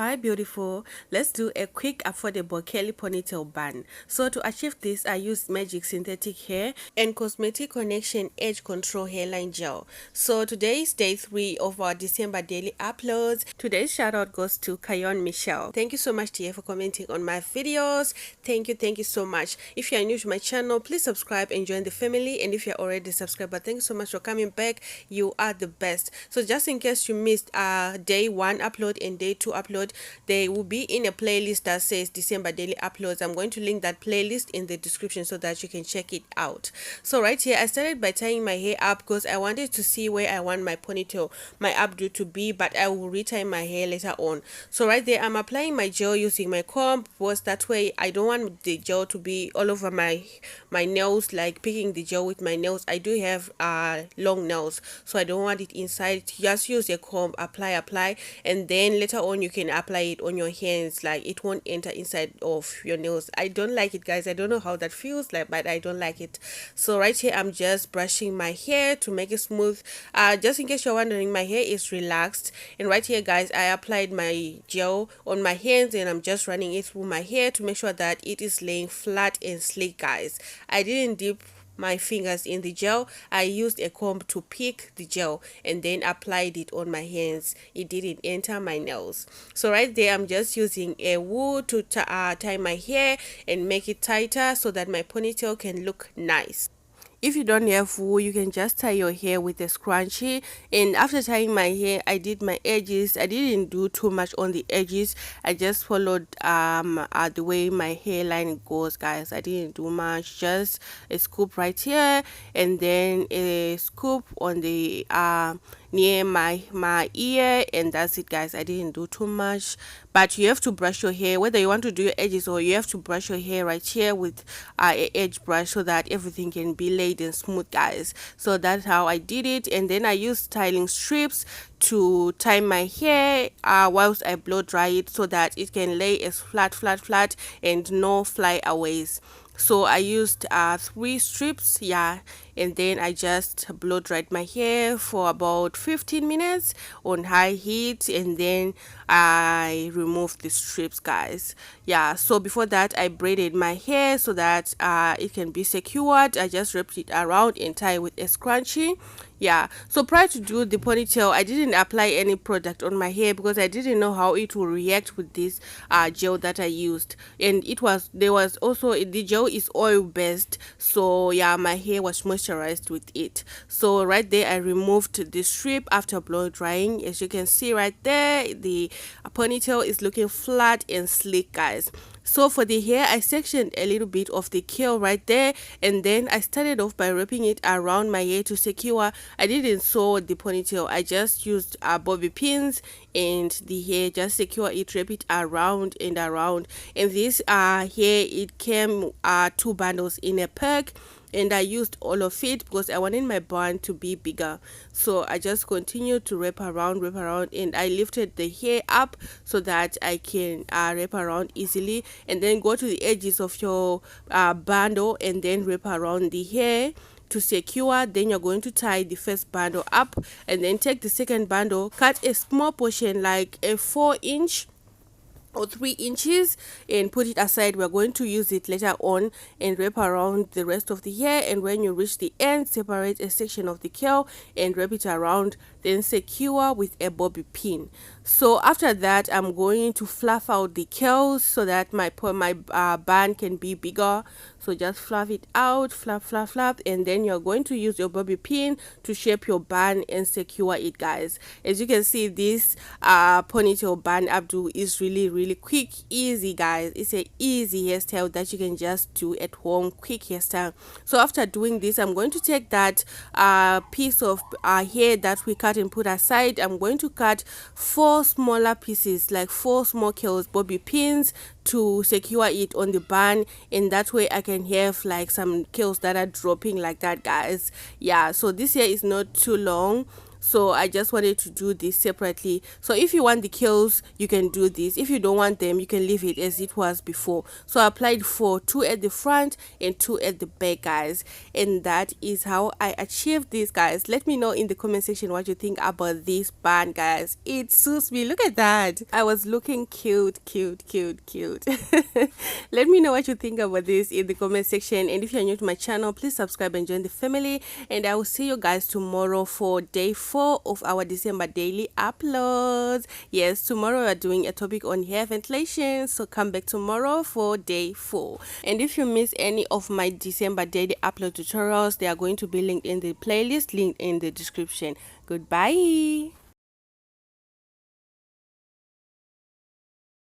Hi beautiful, let's do a quick affordable curly ponytail bun. So to achieve this, I used Magic Synthetic Hair and Cosmetic Connection Edge Control Hairline Gel. So today is day 3 of our December daily uploads. Today's shout out goes to Kayon Michelle. Thank you so much dear for commenting on my videos. Thank you so much. If you are new to my channel, please subscribe and join the family, and if you're already subscribed, thank you so much for coming back. You are the best. So just in case you missed day 1 upload and day 2 upload, they will be in a playlist that says December daily uploads. I'm going to link that playlist in the description so that you can check it out. So right here I started by tying my hair up because I wanted to see where I want my ponytail, my updo to be, but I will retie my hair later on. So right there I'm applying my gel using my comb, because that way I don't want the gel to be all over my nails, like picking the gel with my nails. I do have long nails, so I don't want it inside. Just use a comb, apply, and then later on you can apply it on your hands, like it won't enter inside of your nails. I don't like it, guys. I don't know how that feels like, but I don't like it. So right here I'm just brushing my hair to make it smooth. Just in case you're wondering, my hair is relaxed, and right here guys I applied my gel on my hands and I'm just running it through my hair to make sure that it is laying flat and sleek, guys. I didn't dip my fingers in the gel. I used a comb to pick the gel and then applied it on my hands. It didn't enter my nails. So right there I'm just using a wool to tie my hair and make it tighter so that my ponytail can look nice. If you don't have wool, you can just tie your hair with a scrunchie. And after tying my hair, I did my edges. I didn't do too much on the edges. I just followed the way my hairline goes, guys. I didn't do much, just a scoop right here and then a scoop on the near my ear, and that's it, guys. I didn't do too much, but you have to brush your hair whether you want to do your edges, or you have to brush your hair right here with a edge brush so that everything can be laid and smooth, guys. So that's how I did it, and then I used styling strips to tie my hair whilst I blow dry it so that it can lay as flat and no flyaways. So I used 3 strips, yeah, and then I just blow dried my hair for about 15 minutes on high heat, and then I removed the strips, guys. Yeah, so before that I braided my hair so that it can be secured. I just wrapped it around and tie with a scrunchie. Yeah, so prior to do the ponytail, I didn't apply any product on my hair because I didn't know how it will react with this gel that I used. And there was also, the gel is oil based, so yeah, my hair was moisturized with it. So right there I removed the strip after blow drying. As you can see right there, the ponytail is looking flat and sleek, guys. So for the hair, I sectioned a little bit of the curl right there, and then I started off by wrapping it around my hair to secure. I didn't sew the ponytail. I just used bobby pins and the hair, just secure it, wrap it around and around. And this hair, it came 2 bundles in a pack, and I used all of it because I wanted my bun to be bigger. So I just continued to wrap around, and I lifted the hair up so that I can wrap around easily, and then go to the edges of your bundle and then wrap around the hair to secure. Then you're going to tie the first bundle up, and then take the second bundle, cut a small portion like a 4-inch or 3 inches, and put it aside. We're going to use it later on, and wrap around the rest of the hair. And when you reach the end, separate a section of the curl and wrap it around, then secure with a bobby pin. So after that I'm going to fluff out the curls so that my bun can be bigger. So just fluff it out, fluff, and then you're going to use your bobby pin to shape your bun and secure it, guys. As you can see, this ponytail bun updo is really quick, easy, guys. It's a easy hairstyle that you can just do at home, quick hairstyle. So after doing this, I'm going to take that piece of hair that we cut and put aside. I'm going to cut 4 smaller pieces, like 4 small curls, bobby pins, to secure it on the bun, and that way I can have like some curls that are dropping like that, guys. Yeah, so this hair is not too long, so I just wanted to do this separately. So if you want the curls, you can do this. If you don't want them, you can leave it as it was before. So I applied 4, 2 at the front and 2 at the back, guys, and that is how I achieved this, guys. Let me know in the comment section what you think about this band, guys. It suits me. Look at that. I was looking cute, cute, cute, cute. Let me know what you think about this in the comment section, and if you're new to my channel, please subscribe and join the family, and I will see you guys tomorrow for day 4 of our December daily uploads. Yes, tomorrow we are doing a topic on hair ventilation, so come back tomorrow for day 4. And if you miss any of my December daily upload tutorials, they are going to be linked in the playlist, linked in the description. Goodbye.